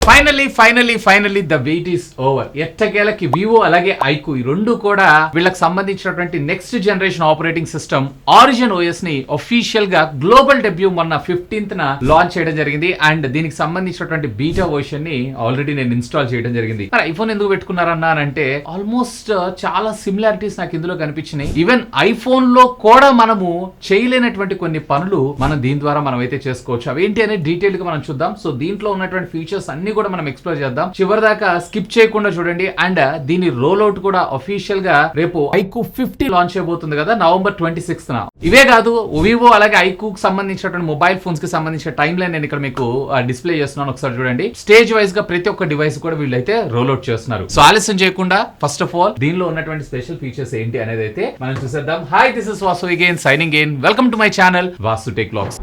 Finally the wait is over. ఎట్టకేలకి Vivo అలాగే iQOO ఈ రెండు కూడా వీళ్ళకి సంబంధించినటువంటి next generation operating system origin OS ని అఫీషియల్ గా గ్లోబల్ డెబ్యూ మొన్న 15th న లాంచ్ చేయడం జరిగింది. అండ్ దీనికి సంబంధించినటువంటి బీటా వర్షన్ ని ఆల్రెడీ నేను ఇన్స్టాల్ చేయడం జరిగింది. మరి ఐఫోన్ ఎందుకు పెట్టుకున్నారన్నానంటే ఆల్మోస్ట్ చాలా సిమిలారిటీస్ నాకు ఇందులో కనిపించినాయి. ఈవెన్ ఐఫోన్ లో కూడా మనము చేయలేనటువంటి కొన్ని పనులు మనం దీని ద్వారా మనం అయితే చేసుకోవచ్చు. అవేంటి అనేది డీటెయిల్ గా మనం చూద్దాం. సో దీంట్లో ఉన్నటువంటి ఫీచర్స్ అన్ని కూడా మనం ఎక్స్ప్లోర్ చేద్దాం. చివరి దాకా స్కిప్ చేయకుండా చూడండి. అండ్ దీని రోల్ అవుట్ కూడా అఫీషియల్ గా రేపు ఐకు 50 లాంచ్ అయిపోతుంది కదా, November 26th. ఇవే కాదు, వివో అలాగే ఐకు సంబంధించినటువంటి మొబైల్ ఫోన్స్ కి సంబంధించిన టైం లైన్ నేను ఇక్కడ మీకు డిస్ప్లే చేస్తున్నాను. ఒకసారి చూడండి. స్టేజ్ వైజ్ గా ప్రతి ఒక్క డివైస్ కూడా వీళ్ళైతే రోల్ అవుట్ చేస్తున్నారు. సో ఆలస్యం చేయకుండా ఫస్ట్ ఆఫ్ ఆల్ దీనిలో ఉన్నటువంటి స్పెషల్ ఫీచర్స్ ఏంటి అనేది అయితే మనం చూసేద్దాం. Hi, this is Vasu again signing in. Welcome to my channel Vasu tech vlogs.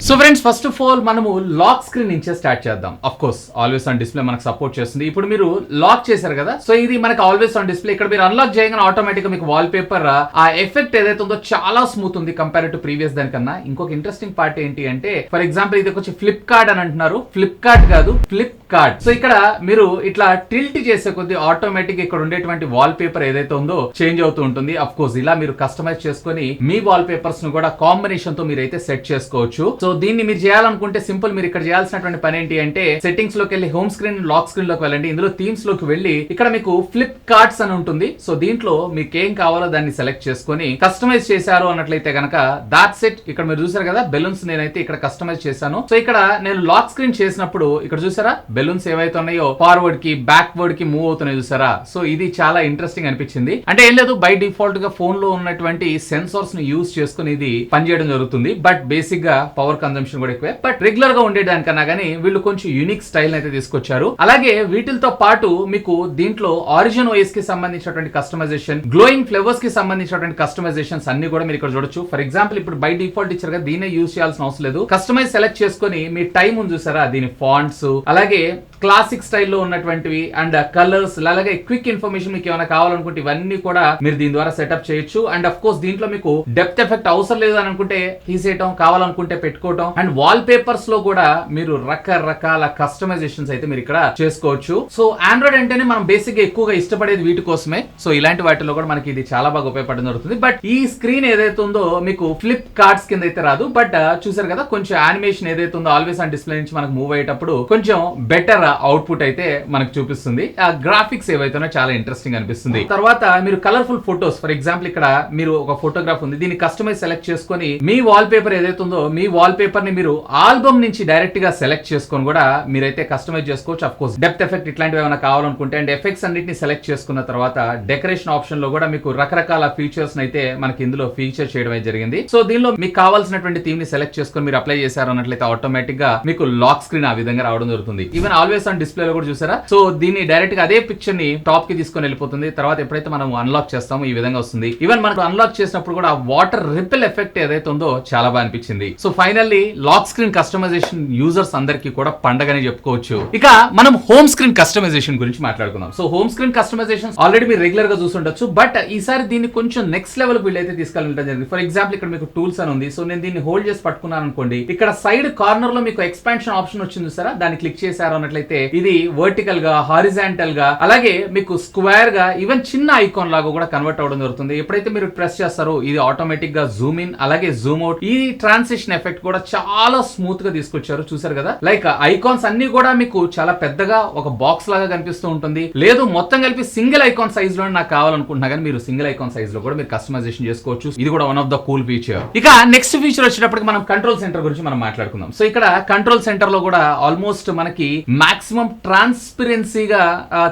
So friends, first of all మనము లాక్ స్క్రీన్ నుంచే స్టార్ట్ చేద్దాం. Of course always on display మనకు సపోర్ట్ చేస్తుంది. ఇప్పుడు మీరు లాక్ చేశారు కదా, సో ఇది మనకు ఆల్వేస్ ఆన్ డిస్ప్లే. ఇక్కడ మీరు అన్లాక్ చేయగానే ఆటోమేటిక్ గా మీకు వాల్ పేపర్ ఆ ఎఫెక్ట్ ఏదైతే ఉందో చాలా స్మూత్ ఉంది కంపేర్ టు ప్రీవియస్ దానికన్నా. ఇంకొక ఇంట్రెస్టింగ్ పార్ట్ ఏంటి అంటే, ఫర్ ఎగ్జాంపుల్ ఇది వచ్చి ఫ్లిప్కార్ట్ అని అంటున్నారు. ఫ్లిప్కార్ట్ కాదు, ఫ్లిప్కార్ట్. సో ఇక్కడ మీరు ఇట్లా టిల్ట్ చేసే కొద్ది ఆటోమేటిక్ ఇక్కడ ఉండేటువంటి వాల్ పేపర్ ఏదైతే ఉందో చేంజ్ అవుతూ ఉంటుంది. అఫ్ కోర్స్ ఇలా మీరు కస్టమైజ్ చేసుకొని మీ వాల్ పేపర్స్ ను కూడా కాంబినేషన్ తో మీరైతే సెట్ చేసుకోవచ్చు. సో దీన్ని మీరు చేయాలనుకుంటే సింపుల్, మీరు ఇక్కడ చేయాల్సినటువంటి పని ఏంటి అంటే సెట్టింగ్స్ లోకి వెళ్ళి హోమ్ స్క్రీన్ లాక్ స్క్రీన్ లోకి వెళ్ళండి. ఇందులో థీమ్స్ లోకి వెళ్ళి ఇక్కడ మీకు ఫ్లిప్ కార్డ్స్ అని ఉంటుంది. సో దీంట్లో మీకు ఏం కావాలో దాన్ని సెలెక్ట్ చేసుకొని కస్టమైజ్ చేశారు అన్నట్లయితే కనుక దాట్స్ ఇట్. ఇక్కడ మీరు చూసారు కదా బెలూన్స్ నేనైతే ఇక్కడ కస్టమైజ్ చేశాను. సో ఇక్కడ నేను లాక్ స్క్రీన్ చేసినప్పుడు ఇక్కడ చూసారా బెలూన్స్ ఏవైతే ఉన్నాయో ఫార్వర్డ్ కి బ్యాక్వర్డ్ కి మూవ్ అవుతున్నాయి చూసారా. సో ఇది చాలా ఇంట్రెస్టింగ్ అనిపించింది. అంటే ఏం లేదు, బై డిఫాల్ట్ గా ఫోన్ లో ఉన్నటువంటి సెన్సార్స్ ని యూజ్ చేసుకుని ఇది పనిచేయడం జరుగుతుంది. బట్ బేసిక్ గా పవర్ కన్సంప్షన్ కూడా ఎక్కువే. బట్ రెగ్యులర్ గా ఉండేదానికన్నా గానీ వీళ్ళు కొంచెం యూనిక్ స్టైల్ అయితే తీసుకొచ్చారు. అలాగే వీటితో పాటు మీకు దీంట్లో ఆరిజిన్ ఓఎస్ కి సంబంధించినటువంటి కస్టమైజేషన్, గ్లోయింగ్ ఫ్లేవర్స్ కి సంబంధించినటువంటి కస్టమైజేషన్స్ అన్ని కూడా మీరు ఇక్కడ చూడొచ్చు. ఫర్ ఎగ్జాంపుల్ ఇప్పుడు బై డిఫాల్ట్ ఇచ్చారు కదా, దీనే యూజ్ చేయాల్సిన అవసరం లేదు. కస్టమైజ్ సెలెక్ట్ చేసుకుని మీ టైం ఉంది చూసారా, దీని ఫాంట్స్ అలాగే క్లాసిక్ స్టైల్లో ఉన్నటువంటివి అండ్ కలర్స్ అలాగే క్విక్ ఇన్ఫర్మేషన్ మీకు ఏమైనా కావాలనుకుంటే ఇవన్నీ కూడా మీరు దీని ద్వారా సెటప్ చేయొచ్చు. అండ్ అఫ్ కోర్స్ దీంట్లో మీకు డెప్త్ ఎఫెక్ట్ అవసరం లేదు అని అనుకుంటే తీసేయటం, కావాలనుకుంటే పెట్టుకోవటం. అండ్ వాల్ పేపర్స్ లో కూడా మీరు రకరకాల కస్టమైజేషన్స్ అయితే మీరు ఇక్కడ చేసుకోవచ్చు. సో ఆండ్రాయిడ్ అంటేనే మనం బేసిక్ గా ఎక్కువగా ఇష్టపడేది వీటి కోసమే. సో ఇలాంటి వాటిలో కూడా మనకి ఇది చాలా బాగా ఉపయోగపడడం జరుగుతుంది. బట్ ఈ స్క్రీన్ ఏదైతే ఉందో మీకు ఫ్లిప్ కార్డ్స్ కింద అయితే రాదు. బట్ చూసారు కదా, కొంచెం యానిమేషన్ ఏదైతే ఉందో ఆల్వేస్ ఆన్ డిస్ప్లే నుంచి మనకు మూవ్ అయ్యేటప్పుడు కొంచెం బెటర్ అవుట్పుట్ అయితే మనకు చూపిస్తుంది. ఆ గ్రాఫిక్స్ ఏవైతే చాలా ఇంట్రెస్టింగ్ అనిపిస్తుంది. తర్వాత మీరు కలర్ఫుల్ ఫోటోస్, ఫర్ ఎగ్జాంపుల్ ఇక్కడ మీరు ఒక ఫోటోగ్రాఫ్ ఉంది, దీన్ని కస్టమైజ్ సెలెక్ట్ చేసుకొని మీ వాల్ పేపర్ ఏదైతే ఉందో మీ వాల్ పేపర్ ని మీరు ఆల్బమ్ నుంచి డైరెక్ట్ గా సెలెక్ట్ చేసుకొని కూడా మీరైతే కస్టమైజ్ చేసుకోవచ్చు. అఫ్ కోర్స్ డెప్త్ ఎఫెక్ట్ ఇట్లాంటివి ఏమైనా కావాలనుకుంటే అండ్ ఎఫెక్ట్స్ అన్నిటిని సెలెక్ట్ చేసుకున్న తర్వాత డెకరేషన్ ఆప్షన్ లో కూడా మీకు రకరకాల ఫీచర్స్ అయితే మనకి ఇందులో ఫీచర్ చేయడం జరిగింది. సో దీనిలో మీకు కావాల్సినటువంటి థీమ్ ని సెలెక్ట్ చేసుకొని మీరు అప్లై చేశారు అన్నట్లయితే ఆటోమేటిక్ గా మీకు లాక్ స్క్రీన్ ఆ విధంగా రావడం జరుగుతుంది. ఈవెన్ ఆల్వేస్ ఆన్ డిస్ప్లే లో కూడా చూసారా. సో దీన్ని డైరెక్ట్ గా అదే పిక్చర్ ని టాప్ కి తీసుకొని వెళ్ళిపోతుంది. తర్వాత ఎప్పుడైతే మనం అన్లాక్ చేస్తామో ఈ విధంగా వస్తుంది. ఈవెన్ మనకు అన్లాక్ చేసినప్పుడు కూడా వాటర్ రిపెల్ ఎఫెక్ట్ ఏదైతే ఉందో చాలా బాగా అనిపించింది. So finally lock screen customization users అందరికీ కూడా పండగని చెప్పుకోవచ్చు. ఇక మనం హోమ్ స్క్రీన్ కస్టమైజేషన్ గురించి మాట్లాడుకుందాం. So home screen customization already మీరు రెగ్యులర్ గా చూసుండొచ్చు. బట్ ఈసారి దీన్ని కొంచెం నెక్స్ట్ లెవెల్ వీళ్ళైతే తీసుకెళ్ళడం జరిగింది. ఫర్ ఎగ్జాంపుల్ ఇక్కడ మీకు టూల్స్ అని ఉంది. సో నేను దీన్ని హోల్డ్ చేసి పట్టుకున్నాను అనుకోండి, ఇక్కడ సైడ్ కార్నర్ లో మీకు ఎక్స్పాన్షన్ ఆప్షన్ వచ్చింది సార్, దాన్ని క్లిక్ చేశారు అన్నట్లయితే ఇది వర్టికల్ గా, హారిజాంటల్ గా, అలాగే మీకు స్క్వేర్ గా, ఈవెన్ చిన్న ఐకాన్ లాగా కూడా కన్వర్ట్ అవడం జరుగుతుంది. ఎప్పుడైతే మీరు ప్రెస్ చేస్తారో ఇది ఆటోమేటిక్ గా జూమ్ ఇన్ అలాగే జూమ్ అవుట్, ఈ ట్రాన్సిషన్ ఎఫెక్ట్ కూడా చాలా స్మూత్ గా తీసుకొచ్చారు. చూసారు కదా, లైక్ ఐకాన్స్ అన్ని కూడా మీకు చాలా పెద్దగా ఒక బాక్స్ లాగా కనిపిస్తూ ఉంటుంది. లేదు మొత్తం కలిపి సింగిల్ ఐకాన్ సైజ్ లో నాకు కావాలనుకుంటున్నా కానీ మీరు సింగిల్ ఐకాన్ సైజ్ లో కూడా మీరు కస్టమైజేషన్ చేసుకోవచ్చు. ఇది కూడా one of the cool feature. ఇక నెక్స్ట్ ఫీచర్ వచ్చేటప్పటికి మనం కంట్రోల్ సెంటర్ గురించి మనం మాట్లాడుకుందాం. సో ఇక్కడ కంట్రోల్ సెంటర్ లో కూడా ఆల్మోస్ట్ మనకి మాక్సిమం ట్రాన్స్పరెన్సీగా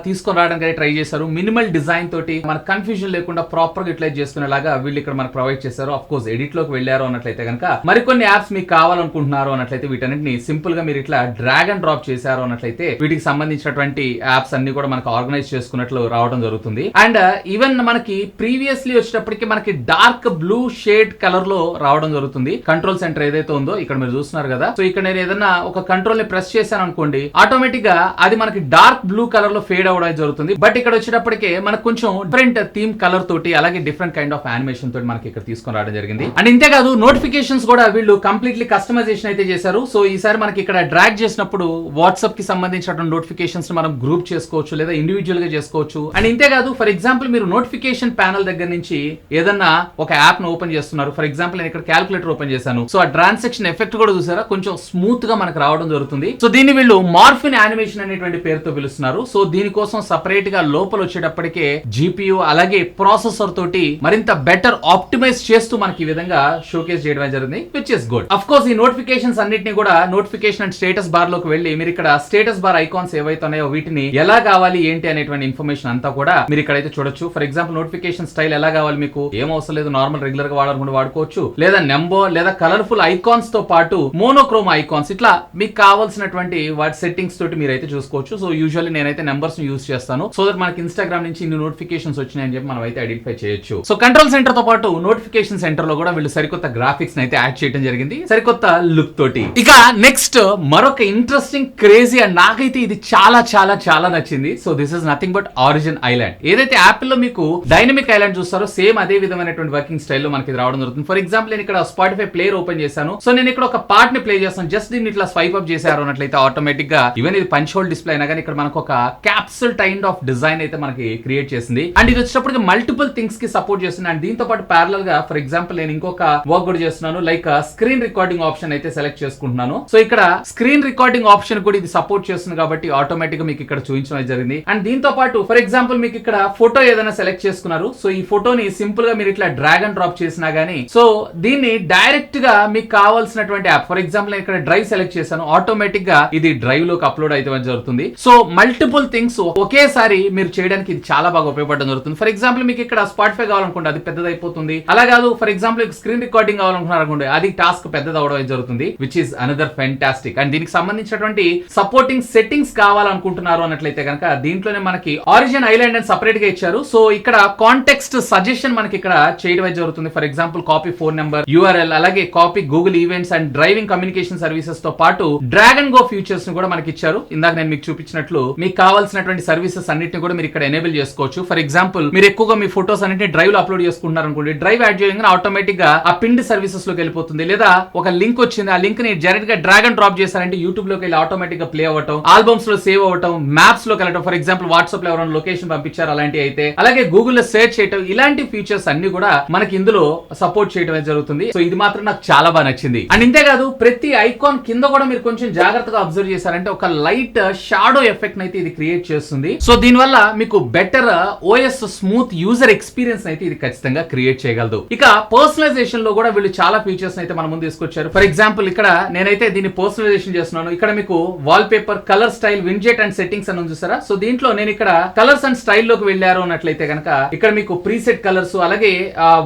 తీసుకొని రావడానికి ట్రై చేశారు. మినిమల్ డిజైన్ తోటి మన కన్ఫ్యూజన్ లేకుండా ప్రాపర్ గా యూటిలైజ్ చేసుకునేలాగా వీళ్ళు ఇక్కడ మనకు ప్రొవైడ్ చేశారు. ఆఫ్ కోర్స్ ఎడిట్ లోకి వెళ్ళారు అన్నట్లయితే కనుక మరికొన్ని యాప్స్ మీకు కావాలనుకుంటున్నారు అన్నట్లయితే వీటన్నిటిని సింపుల్ గా మీరు ఇట్లా డ్రాగ్ అండ్ డ్రాప్ చేశారు అన్నట్లయితే వీటికి సంబంధించినటువంటి యాప్స్ అన్ని కూడా మనకు ఆర్గనైజ్ చేసుకున్నట్లు రావడం జరుగుతుంది. అండ్ ఈవెన్ మనకి ప్రీవియస్లీ వచ్చేటప్పటికి మనకి డార్క్ బ్లూ షేడ్ కలర్ లో రావడం జరుగుతుంది. కంట్రోల్ సెంటర్ ఏదైతే ఉందో ఇక్కడ మీరు చూస్తున్నారు కదా. సో ఇక్కడ నేను ఏదైనా ఒక కంట్రోల్ ని ప్రెస్ చేశాను అనుకోండి, ఆటోమేటిక్ ఆటోమేటిక్ గా అది మనకి డార్క్ బ్లూ కలర్ లో ఫేడ్ అవడం జరుగుతుంది. బట్ ఇక్కడ వచ్చేటప్పటికే మనకు కొంచెం డిఫరెంట్ థీమ్ కలర్ తోటి అలాగే డిఫరెంట్ కైండ్ ఆఫ్ యానిమేషన్ తోటి మనకి ఇక్కడ తీసుకొని రావడం జరిగింది. అండ్ ఇంతేకాదు నోటిఫికేషన్స్ కూడా వీళ్ళు కంప్లీట్లీ కస్టమైజేషన్ అయితే చేశారు. సో ఈసారి మనకి ఇక్కడ డ్రాగ్ చేసినప్పుడు వాట్సాప్ కి సంబంధించిన నోటిఫికేషన్స్ మనం గ్రూప్ చేసుకోవచ్చు లేదా ఇండివిజువల్ గా చేసుకోవచ్చు. అండ్ ఇంతేకాదు ఫర్ ఎగ్జాంపుల్ మీరు నోటిఫికేషన్ ప్యానల్ దగ్గర నుంచి ఏదన్నా ఒక యాప్ ను ఓపెన్ చేస్తున్నారు. ఫర్ ఎగ్జాంపుల్ నేను ఇక్కడ క్యాల్కులేటర్ ఓపెన్ చేశాను. సో ఆ ట్రాన్సాక్షన్ ఎఫెక్ట్ కూడా చూసారా కొంచెం స్మూత్ గా మనకు రావడం జరుగుతుంది. సో దీన్ని వీళ్ళు మార్ఫిన్ యానిమేషన్ అనేటువంటి పేరుతో పిలుస్తున్నారు. సో దీనికోసం సపరేట్ గా లోపల వచ్చేటప్పటికే GPU అలాగే ప్రాసెసర్ తోటి మరింత బెటర్ ఆప్టిమైజ్ చేస్తూ మనకి ఈ విధంగా షోకేస్ చేయడం జరిగింది, which is good. Of course ఈ నోటిఫికేషన్స్ అన్నిటిని కూడా నోటిఫికేషన్ అండ్ స్టేటస్ బార్ లోకి వెళ్ళి మీరు ఇక్కడ స్టేటస్ బార్ ఐకాన్స్ ఏవైతే ఉన్నాయో వీటిని ఎలా కావాలి ఏంటి అనేటువంటి ఇన్ఫర్మేషన్ అంతా కూడా మీరు ఇక్కడైతే చూడొచ్చు. ఫర్ ఎగ్జాంపుల్ నోటిఫికేషన్ స్టైల్ ఎలా కావాలి మీకు ఏం అవసరం లేదు, నార్మల్ రెగ్యులర్ గా వాడాలనుకుంటే వాడుకోవచ్చు, లేదా నెంబర్ లేదా కలర్ఫుల్ ఐకాన్స్ తో పాటు మోనోక్రోమ్ ఐకాన్స్ ఇట్లా మీకు కావాల్సినటువంటి వాటి సెట్టింగ్స్ తోటి మీరైతే చూసుకోవచ్చు. సో యూజువల్లీ నేనైతే నెంబర్స్ యూస్ చేస్తాను సో దట్ మనకి ఇన్స్టాగ్రామ్ నుంచి ఇన్ని నోటిఫికేషన్స్ వచ్చినాయని చెప్పి మనం అయితే ఐడెంటిఫై చేయొచ్చు. సో కంట్రోల్ సెంటర్ తో పాటు నోటిఫికేషన్ సెంటర్ లో కూడా వీళ్ళు సరికొత్త గ్రాఫిక్స్ అయితే యాడ్ చేయడం జరిగింది, సరికొత్త లుక్ తోటి. ఇక నెక్స్ట్ మరొక ఇంట్రెస్టింగ్ క్రేజీ అండ్ నాకైతే ఇది చాలా చాలా చాలా నచ్చింది. So this is nothing but origin island. ఏదైతే యాపిల్ లో మీకు డైనమిక్ ఐలాండ్ చూస్తారో సేమ్ అదే విధమైనటువంటి వర్కింగ్ స్టైల్ లో మనకి రావడం జరుగుతుంది. ఫర్ ఎగ్జాంపుల్ నేను ఇక్కడ స్పాటిఫై ప్లేయర్ ఓపెన్ చేశాను. సో నేను ఇక్కడ ఒక పార్ట్ ని ప్లే చేస్తాను. జస్ట్ దీన్ని ఇట్లా స్వైప్ అప్ చేశారు అన్నట్లయితే ఆటోమేటిక్ గా ఈవెన్ ఇది పంచ్ హోల్ డిస్ప్లే అయినా కానీ ఇక్కడ మనకు ఒక క్యాప్సూల్ కైండ్ ఆఫ్ డిజైన్ అయితే మనకి క్రియేట్ చేసింది. అండ్ ఇది వచ్చేటప్పటికి మల్టిపుల్ థింగ్స్ కి సపోర్ట్ చేస్తుంది. అండ్ దీంతో పాటు ప్యారలల్ గా ఫర్ ఎగ్జాంపుల్ నేను ఇంకొక వర్క్ కూడా చేస్తున్నాను, లైక్ స్క్రీన్ రికార్డింగ్ ఆప్షన్ అయితే సెలెక్ట్ చేసుకుంటున్నాను. సో ఇక్కడ స్క్రీన్ రికార్డింగ్ ఆప్షన్ కూడా ఇది సపోర్ట్ చేస్తుంది కాబట్టి ఆటోమేటిక్ గా మీకు ఇక్కడ చూపించడం జరిగింది. అండ్ దీంతో పాటు ఫర్ ఎగ్జాంపుల్ మీకు ఇక్కడ ఫోటో ఏదైనా సెలెక్ట్ చేసుకున్నారు. సో ఈ ఫోటోని సింపుల్ గా మీరు ఇట్లా డ్రాగ్ అండ్ డ్రాప్ చేసినా గానీ సో దీన్ని డైరెక్ట్ గా మీకు కావాల్సినటువంటి యాప్ ఫర్ ఎగ్జాంపుల్ ఇక్కడ డ్రైవ్ సెలెక్ట్ చేశాను, ఆటోమేటిక్ గా ఇది డ్రైవ్ లోకి అప్లోడ్ అయితే జరుగుతుంది. సో మల్టిపుల్ థింగ్స్ ఒకేసారి మీరు చేయడానికి ఇది చాలా బాగా ఉపయోగపడడం జరుగుతుంది. ఫర్ ఎగ్జాంపుల్ మీకు ఇక్కడ స్పాటిఫై కావాలనుకుంటే అది పెద్దదైపోతుంది. అలా కాదు ఫర్ ఎగ్జాంపుల్ స్క్రీన్ రికార్డింగ్ కావాలనుకున్నారనుకోండి అది టాస్క్ పెద్దది అవడం జరుగుతుంది, which is another fantastic. And దీనికి సంబంధించినటువంటి సపోర్టింగ్ సెట్టింగ్స్ కావాలనుకుంటున్నారు అన్నట్లయితే కనుక దీంట్లోనే మనకి ఆరిజిన్ ఐలాండ్ అని సపరేట్ గా ఇచ్చారు. సో ఇక్కడ కాంటెక్స్ట్ సజెషన్ మనకి ఇక్కడ చేయడం జరుగుతుంది. For example copy phone number, URL అలాగే copy Google events and driving communication services తో పాటు డ్రాగ్ అండ్ గో ఫీచర్స్ ని కూడా మనకి ఇచ్చారు. ఇందాక నేను మీకు చూపించినట్లు మీకు కావాల్సినటువంటి సర్వీసెస్ అన్నిటిని కూడా మీరు ఇక్కడ ఎనేబుల్ చేసుకోవచ్చు. ఫర్ ఎగ్జాంపుల్ మీరు ఎక్కువగా మీ ఫోటోస్ అన్నిటిని డ్రైవ్ లో అప్లోడ్ చేసుకుంటున్నారు అనుకోండి, డ్రైవ్ యాడ్ చేయగానే ఆటోమేటిక్ గా ఆ పిండ్ సర్వీసెస్ లోకి వెళ్ళిపోతుంది. లేదా ఒక లింక్ వచ్చింది, ఆ లింక్ ని డైరెక్ట్ గా డ్రాగ్ అండ్ డ్రాప్ చేశారంటే యూట్యూబ్ లోకి వెళ్ళి ఆటోమేటిక్ గా ప్లే అవ్వటం, ఆల్బమ్స్ లో సేవ్ అవ్వటం, మ్యాప్స్ లోకి వెళ్ళటం, ఫర్ ఎగ్జాంపుల్ వాట్సాప్ లో ఎవరైనా లొకేషన్ పంపించారు అలాంటివి అయితే, అలాగే గూగుల్ లో సెర్చ్ చేయటం, ఇలాంటి ఫీచర్స్ అన్ని కూడా మనకి ఇందులో సపోర్ట్ చేయడం జరుగుతుంది. సో ఇది మాత్రం నాకు చాలా బాగా నచ్చింది. అండ్ ఇంతేకాదు ప్రతి ఐకాన్ కింద కూడా మీరు కొంచెం జాగ్రత్తగా అబ్జర్వ్ చేశారంటే ఒక లైట్ షాడో ఎఫెక్ట్ అయితే ఇది క్రియేట్ చేస్తుంది. సో దీనివల్ల మీకు better OS smooth user experience అయితే ఇది ఖచ్చితంగా క్రియేట్ చేయగలదు. ఇక పర్సనలైజేషన్ లో కూడా వీళ్ళు చాలా ఫీచర్స్ అయితే మన ముందు తీసుకొచ్చారు. ఫర్ ఎగ్జాంపుల్ ఇక్కడ నేనైతే దీన్ని పర్సనలైజేషన్ చేస్తున్నాను. ఇక్కడ మీకు వాల్ పేపర్, కలర్ స్టైల్, వింజెట్ అండ్ సెట్టింగ్స్ అని చూసారా. సో దీంట్లో నేను ఇక్కడ కలర్స్ అండ్ స్టైల్ లోకి వెళ్ళారు అన్నట్లయితే కనుక ఇక్కడ మీకు ప్రీసెట్ కలర్స్ అలాగే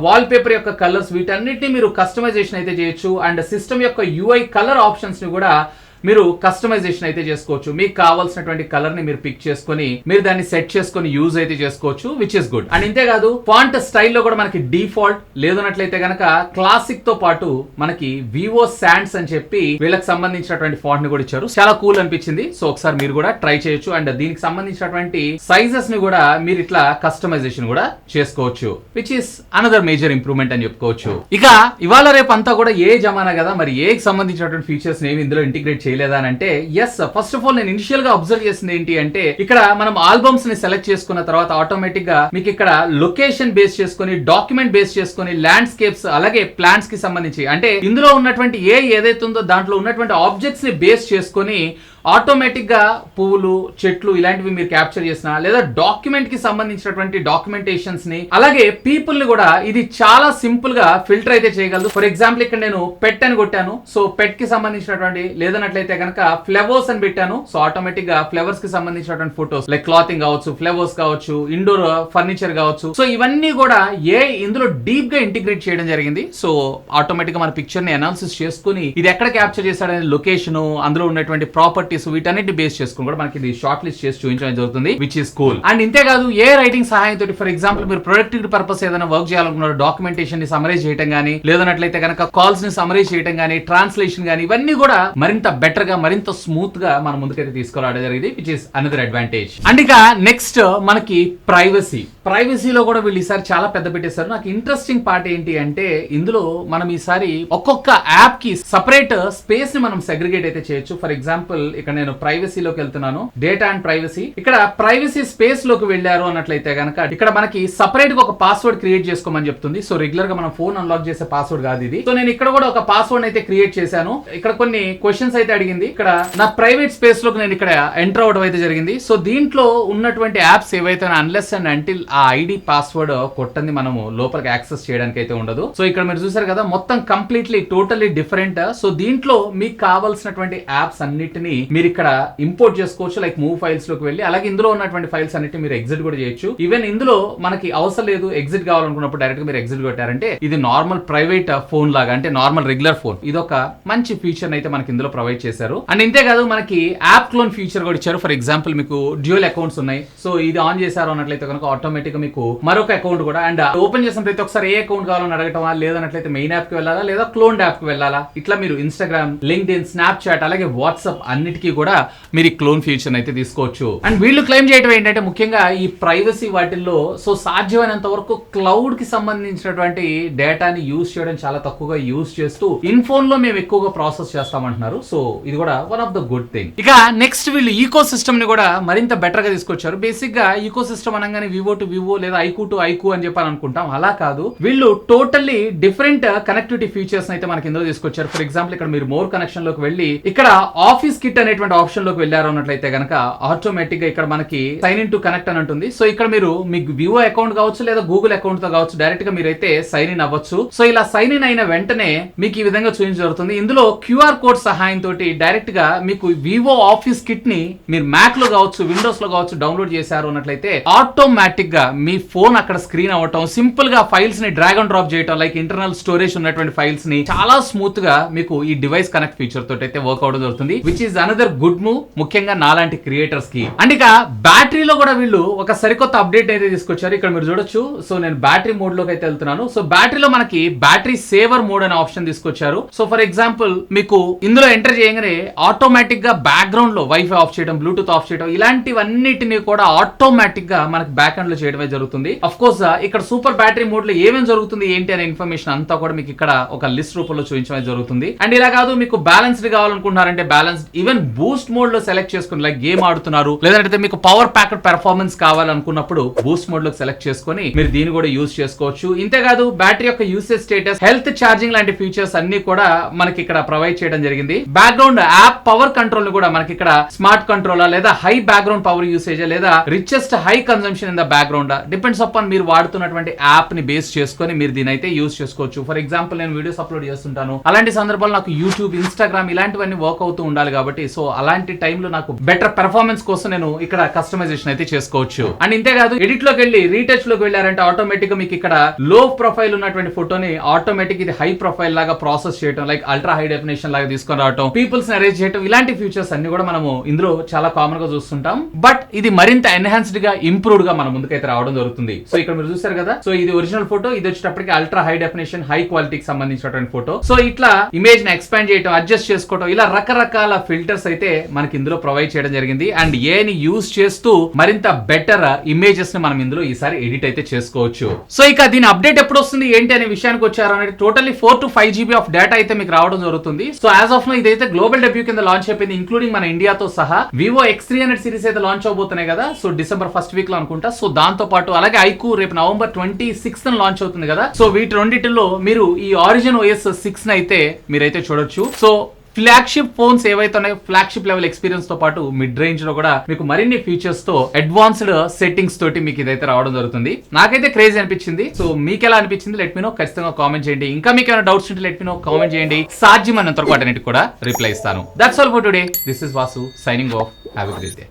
వాల్ పేపర్ యొక్క కలర్స్ వీటన్నిటిని మీరు కస్టమైజేషన్ అయితే చేయొచ్చు. అండ్ సిస్టమ్ యొక్క UI కలర్ ఆప్షన్స్ ని కూడా మీరు కస్టమైజేషన్ అయితే చేసుకోవచ్చు. మీకు కావాల్సినటువంటి కలర్ ని మీరు పిక్ చేసుకొని మీరు దాన్ని సెట్ చేసుకొని యూజ్ అయితే చేసుకోవచ్చు, విచ్ ఇస్ గుడ్. అండ్ ఇంతేకాదు ఫాంట్ స్టైల్లో కూడా మనకి డిఫాల్ట్ లేదన్నట్లయితే కనుక క్లాసిక్ తో పాటు మనకి వివో శాండ్స్ అని చెప్పి వీళ్ళకి సంబంధించినటువంటి ఫాంట్ ని కూడా ఇచ్చారు. చాలా కూల్ అనిపించింది. సో ఒకసారి మీరు కూడా ట్రై చేయొచ్చు. అండ్ దీనికి సంబంధించినటువంటి సైజెస్ ని కూడా మీరు ఇట్లా కస్టమైజేషన్ కూడా చేసుకోవచ్చు, which is another major improvement అని చెప్పుకోవచ్చు. ఇక ఇవాళ రేపు అంతా కూడా ఏ జమానా కదా, మరి ఏకి సంబంధించినటువంటి ఫీచర్స్ ఏమి ఇందులో ఇంటిగ్రేట్ చేయలేదా అని అంటే ఎస్, ఫస్ట్ ఆఫ్ ఆల్ నేను ఇనిషియల్ గా అబ్జర్వ్ చేసింది ఏంటి అంటే ఇక్కడ మనం ఆల్బమ్స్ ని సెలెక్ట్ చేసుకున్న తర్వాత ఆటోమేటిక్ గా మీకు ఇక్కడ లొకేషన్ బేస్ చేసుకొని, డాక్యుమెంట్ బేస్ చేసుకొని, ల్యాండ్స్కేప్స్ అలాగే ప్లాంట్స్ కి సంబంధించి అంటే ఇందులో ఉన్నటువంటి ఏదైతే ఉందో దాంట్లో ఉన్నటువంటి ఆబ్జెక్ట్స్ ని బేస్ చేసుకొని ఆటోమేటిక్ గా పువ్వులు, చెట్లు ఇలాంటివి మీరు క్యాప్చర్ చేసినా లేదా డాక్యుమెంట్ కి సంబంధించినటువంటి డాక్యుమెంటేషన్స్ ని అలాగే పీపుల్ ని కూడా ఇది చాలా సింపుల్ గా ఫిల్టర్ అయితే చేయగలదు. ఫర్ ఎగ్జాంపుల్ ఇక్కడ నేను పెట్ అని కొట్టాను. సో పెట్ కి సంబంధించినటువంటి లేదన్నట్లయితే కనుక ఫ్లవర్స్ అని పెట్టాను. సో ఆటోమేటిక్ గా ఫ్లవర్స్ కి సంబంధించినటువంటి ఫోటోస్ లైక్ క్లాతింగ్ కావచ్చు, ఫ్లవర్స్ కావచ్చు, ఇండోర్ ఫర్నిచర్ కావచ్చు. సో ఇవన్నీ కూడా ఇందులో డీప్ గా ఇంటిగ్రేట్ చేయడం జరిగింది. సో ఆటోమేటిక్ గా మన పిక్చర్ ని అనాలిసిస్ చేసుకుని ఇది ఎక్కడ క్యాప్చర్ చేశాడనే లొకేషన్, అందులో ఉన్నటువంటి ప్రాపర్టీ వీటన్నిటి బేస్ చేసుకుని కూడా మనకి షార్ట్ లిస్ట్ చేసి చూపించడం జరుగుతుంది, విచ్ ఇస్ కూల్. అండ్ ఇంతేకాదు ఏ రైటింగ్ సహాయంతో ఫర్ ఎగ్జాంపుల్ మీరు ప్రొడక్టివిటీ పర్పస్ ఏదైనా వర్క్ చేయాలనుకున్నారు, డాక్యుమెంటేషన్ ని సమరైజ్ చేయడం గానీ లేదన్నట్లయితే కనుక కాల్స్ ని సమరైజ్ చేయడం గానీ, ట్రాన్స్లేషన్ గానీ ఇవన్నీ కూడా మరింత బెటర్ గా మరింత స్మూత్ గా మన ముందుకైతే తీసుకురావడం జరిగింది, which is another advantage. And ఇక నెక్స్ట్ మనకి ప్రైవసీలో కూడా వీళ్ళు ఈసారి చాలా పెద్ద పెట్టేశారు. నాకు ఇంట్రెస్టింగ్ పార్ట్ ఏంటి అంటే ఇందులో మనం ఈసారి ఒక్కొక్క యాప్ కి సపరేట్ స్పేస్ ని మనం సెగ్రిగేట్ అయితే చేయొచ్చు. ఫర్ ఎగ్జాంపుల్ ఇక్కడ నేను ప్రైవసీలోకి వెళ్తున్నాను, డేటా అండ్ ప్రైవసీ. ఇక్కడ ప్రైవసీ స్పేస్ లోకి వెళ్ళారు అన్నట్లయితే కనుక ఇక్కడ మనకి సపరేట్ గా ఒక పాస్వర్డ్ క్రియేట్ చేసుకోమని చెప్తుంది. సో రెగ్యులర్ గా మనం ఫోన్ అన్లాక్ చేసే పాస్వర్డ్ కాదు ఇది. సో నేను ఇక్కడ కూడా ఒక పాస్వర్డ్ అయితే క్రియేట్ చేశాను. ఇక్కడ కొన్ని క్వశ్చన్స్ అయితే అడిగింది. ఇక్కడ నా ప్రైవేట్ స్పేస్ లోకి నేను ఇక్కడ ఎంటర్ అవడం అయితే జరిగింది. సో దీంట్లో ఉన్నటువంటి యాప్స్ ఏవైతే అన్లెస్ అండ్ అంటిల్ ఆ ఐడి పాస్వర్డ్ కొట్టంది మనము లోపలికి యాక్సెస్ చేయడానికి అయితే ఉండదు. సో ఇక్కడ మీరు చూసారు కదా, మొత్తం కంప్లీట్లీ టోటల్లీ డిఫరెంట్. సో దీంట్లో మీకు కావాల్సినటువంటి యాప్స్ అన్నిటిని మీరు ఇక్కడ ఇంపోర్ట్ చేసుకోవచ్చు, లైక్ మూవ్ ఫైల్స్ లోకి వెళ్ళి. అలాగే ఇందులో ఉన్నటువంటి ఫైల్స్ అన్నిటిని మీరు ఎగ్జిట్ కూడా చేయొచ్చు. ఈవెన్ ఇందులో మనకి అవసరం లేదు ఎగ్జిట్ కావాలనుకున్నప్పుడు డైరెక్ట్ గా మీరు ఎగ్జిట్ కొట్టారంటే ఇది నార్మల్ ప్రైవేట్ ఫోన్ లాగా, అంటే నార్మల్ రెగ్యులర్ ఫోన్. ఇది ఒక మంచి ఫీచర్ అయితే మనకి ఇందులో ప్రొవైడ్ చేశారు. అండ్ ఇంతేకాదు మనకి యాప్ క్లోన్ ఫీచర్ కూడా ఇచ్చారు. ఫర్ ఎగ్జాంపుల్ మీకు డ్యూయల్ అకౌంట్స్ ఉన్నాయి, సో ఇది ఆన్ చేశారు అన్నట్లయితే కనుక ఆటోమేటిక్ గా మీకు మరొక అకౌంట్ కూడా, అండ్ ఓపెన్ చేసిన ప్రతి ఒక్కసారి ఏ అకౌంట్ కావాలని అడగటమా, లేదన్నట్లయితే మెయిన్ యాప్ కి వెళ్ళాలా లేదా క్లోన్ యాప్ కి వెళ్ళాలా, ఇట్లా మీరు ఇన్స్టాగ్రామ్, లింక్డ్ఇన్, స్నాప్చాట్ అలాగే వాట్సాప్ అన్నిటికీ కూడా మీరు క్లోన్ ఫీచర్ అయితే తీసుకోవచ్చు. అండ్ వీళ్ళు క్లెయిమ్ చేయడం ఏంటంటే ముఖ్యంగా ఈ ప్రైవసీ వాటిల్లో సో సాధ్యమైనంత వరకు క్లౌడ్ కి సంబంధించినటువంటి డేటాని యూజ్ చేయడం చాలా తక్కువగా యూజ్ చేస్తూ ఇన్ఫోన్ లో మేము ఎక్కువగా ప్రాసెస్ చేస్తామంటున్నారు. సో ఇది కూడా one of the good thing. ఇక నెక్స్ట్ వీళ్ళు ఈకో సిస్టమ్ ని కూడా మరింత బెటర్ గా తీసుకొచ్చారు. బేసిక్ గా ఈకో సిస్టమ్ అనగానే వివో టు వివో లేదా ఐకు టు ఐకు అని చెప్పని అనుకుంటాం, అలా కాదు. వీళ్ళు టోటల్లీ డిఫరెంట్ కనెక్టివిటీ ఫీచర్స్ అయితే మనకి ఇందులో తీసుకొచ్చారు. ఫర్ ఎగ్జాంపుల్ ఇక్కడ మీరు మోర్ కనెక్షన్ లోకి వెళ్ళి ఇక్కడ ఆఫీస్ కిట్ అనేటువంటి ఆప్షన్ లోకి వెళ్ళారు అన్నట్లయితే కనుక ఆటోమేటిక్ గా ఇక్కడ మనకి సైన్ ఇన్ టు కనెక్ట్ అని ఉంటుంది. సో ఇక్కడ మీరు మీకు వివో అకౌంట్ కావచ్చు లేదా గూగుల్ అకౌంట్ తో కావచ్చు, డైరెక్ట్ గా మీరైతే సైన్ ఇన్ అవ్వచ్చు. సో ఇలా సైన్ ఇన్ అయిన వెంటనే మీకు ఈ విధంగా చూపించ జరుగుతుంది. ఇందులో క్యూఆర్ కోడ్ సహాయంతో డైరెక్ట్ గా మీకు వివో ఆఫీస్ కిట్ ని మీరు మ్యాక్ లో కావచ్చు, విండోస్ లో కావచ్చు డౌన్లోడ్ చేశారు అన్నట్లయితే ఆటోమేటిక్ గా మీ ఫోన్ అక్కడ స్క్రీన్ అవ్వటం, సింపుల్ గా ఫైల్స్ ని డ్రాగ్ అండ్ డ్రాప్ చేయటం, లైక్ ఇంటర్నల్ స్టోరేజ్ ఉన్నటువంటి ఫైల్స్ ని చాలా స్మూత్ గా మీకు ఈ డివైస్ కనెక్ట్ ఫీచర్ తోటి అయితే వర్క్ అవడం జరుగుతుంది, which is another good move ముఖ్యంగా నాలాంటి క్రియేటర్స్ కి. అండ్ ఇక బ్యాటరీలో కూడా వీళ్ళు ఒక సరికొత్త అప్డేట్ అయితే తీసుకొచ్చారు. ఇక్కడ మీరు చూడొచ్చు. సో నేను బ్యాటరీ మోడ్ లోకి అయితే వెళ్తున్నాను. సో బ్యాటరీలో మనకి బ్యాటరీ సేవర్ మోడ్ అనే ఆప్షన్ తీసుకొచ్చారు. సో ఫర్ ఎగ్జాంపుల్ మీకు ఇందులో ఎంటర్ చేయగానే ఆటోమేటిక్ గా బ్యాక్గ్రౌండ్ లో వైఫై ఆఫ్ చేయడం, బ్లూటూత్ ఆఫ్ చేయడం, ఇలాంటివన్నిటిని కూడా ఆటోమేటిక్ గా మనకి బ్యాక్ ఎండ్ లో చేయడమే జరుగుతుంది. అఫ్ కోర్స్ ఇక్కడ సూపర్ బ్యాటరీ మోడ్ లో ఏమేమి జరుగుతుంది ఏంటి అనే ఇన్ఫర్మేషన్ అంతా కూడా మీకు ఇక్కడ ఒక లిస్ట్ రూపంలో చూపించడం జరుగుతుంది. అండ్ ఇలా కాదు మీకు బ్యాలెన్స్డ్ కావాలనుకుంటున్నారంటే బ్యాలెన్స్డ్, ఈవెన్ బూస్ట్ మోడ్ లో సెలెక్ట్ చేసుకుని లైక్ గేమ్ ఆడుతున్నారు లేదంటే మీకు పవర్ ప్యాకెట్ పెర్ఫార్మెన్స్ కావాలనుకున్నప్పుడు బూస్ట్ మోడ్ లో సెలెక్ట్ చేసుకుని మీరు దీన్ని కూడా యూజ్ చేసుకోవచ్చు. ఇంతేకాదు బ్యాటరీ యొక్క యూసేజ్ స్టేటస్, హెల్త్ ఛార్జింగ్ లాంటి ఫీచర్స్ అన్ని కూడా మనకి ఇక్కడ ప్రొవైడ్ చేయడం జరిగింది. బ్యాక్గ్రౌండ్ యాప్ పవర్ కంట్రోల్ ని కూడా మనకి ఇక్కడ స్మార్ట్ కంట్రోల్ లేదా హై బ్యాక్గ్రౌండ్ పవర్ యూసేజ్ లేదా richest high consumption in the background depends upon మీరు వాడుతున్నటువంటి యాప్ ని బేస్ చేసుకొని మీరు దీని అయితే యూజ్ చేసుకోవచ్చు. ఫర్ ఎగ్జాంపుల్ నేను వీడియోస్ అప్లోడ్ చేస్తుంటాను, అలాంటి సందర్భాల్లో నాకు యూట్యూబ్, ఇన్స్టాగ్రామ్ ఇలాంటివన్నీ వర్క్ అవుతూ ఉండాలి కాబట్టి సో అలాంటి టైంలో నాకు బెటర్ పెర్ఫార్మెన్స్ కోసం నేను ఇక్కడ కస్టమైజేషన్ అయితే చేసుకోవచ్చు. అండ్ ఇంతేకాదు ఎడిట్ లోకి వెళ్ళి రీటచ్ లోకి వెళ్ళారంటే ఆటోమేటిక్ గా మీకు ఇక్కడ లో ప్రొఫైల్ ఉన్నటువంటి ఫోటోని ఆటోమేటిక్ ఇది హై ప్రొఫైల్ లాగా ప్రాసెస్ చేయడం, లైక్ అల్ట్రా హై డెఫినేషన్ లాగా తీసుకొని రావడం, పీపుల్స్ అరేంజ్ చేయడం, ఇలాంటి ఫీచర్స్ అన్ని కూడా మనము ఇందులో చాలా కామన్ గా చూస్తుంటాం. బట్ ఇది మరింత ఎన్హాన్స్డ్ గా, ఇంప్రూవ్డ్ గా మన ముందుకైతే రావడం జరుగుతుంది. సో ఇక్కడ మీరు చూసారు కదా, సో ఇది ఒరిజినల్ ఫోటో, ఇది వచ్చేటప్పటికి అల్ట్రా హై డెఫినేషన్, హై క్వాలిటీకి సంబంధించినటువంటి ఫోటో. సో ఇట్లా ఇమేజ్ ని ఎక్స్పాండ్ చేయడం, అడ్జస్ట్ చేసుకోవడం, ఇలా రకరకాల ఫిల్టర్స్ అయితే మనకి ఇందులో ప్రొవైడ్ చేయడం జరిగింది. అండ్ ఏని యూజ్ చేస్తూ మరింత బెటర్ ఇమేజెస్ ని మనం ఇందులో ఈసారి ఎడిట్ అయితే చేసుకోవచ్చు. సో ఇక దీని అప్డేట్ ఎప్పుడు వస్తుంది ఏంటి అనే విషయానికి వచ్చారు అనేది totally 4 to 5 GB of data అయితే మీకు రావడం జరుగుతుంది. సో యాజ్ ఆఫ్ నో ఇదైతే గ్లోబల్ డెబ్యూ కింద లాంచ్ అయిపోయింది, ఇంక్లూడింగ్ మన ఇండియాతో సహా. వివో X300 సిరీస్ అయితే లాంచ్ అవబోతున్నాయి కదా, సో డిసెంబర్ 1st వీక్ లో అనుకుంటా. సో దాంతో పాటు అలాగే ఐకు రేపు నవంబర్ 26th లాంచ్ అవుతుంది కదా. సో వీటి రెండింటిలో మీరు ఈ ఆరిజిన్ OS 6 అయితే మీరైతే చూడొచ్చు. సో ఫ్లాగ్షిప్ ఫోన్స్ ఏవైతే ఉన్నాయో ఫ్లాగ్షిప్ లెవెల్ ఎక్స్పీరియన్స్ తో పాటు మిడ్ రేంజ్ లో కూడా మీకు మరిన్ని ఫీచర్స్ తో అడ్వాన్స్డ్ సెట్టింగ్స్ తోటి మీకు ఇదైతే రావడం జరుగుతుంది. నాకైతే క్రేజీ అనిపించింది. సో మీకు ఎలా అనిపించింది లెట్ మీ నో, ఖచ్చితంగా కామెంట్ చేయండి. ఇంకా మీకు ఏమైనా డౌట్స్ ఉంటే లెట్ మీ నో, కామెంట్ చేయండి. సాధ్యమైనంత వరకు వాటన్నిటికి కూడా రిప్లై ఇస్తాను. That's all for today. This is Vasu signing off. Have a great day.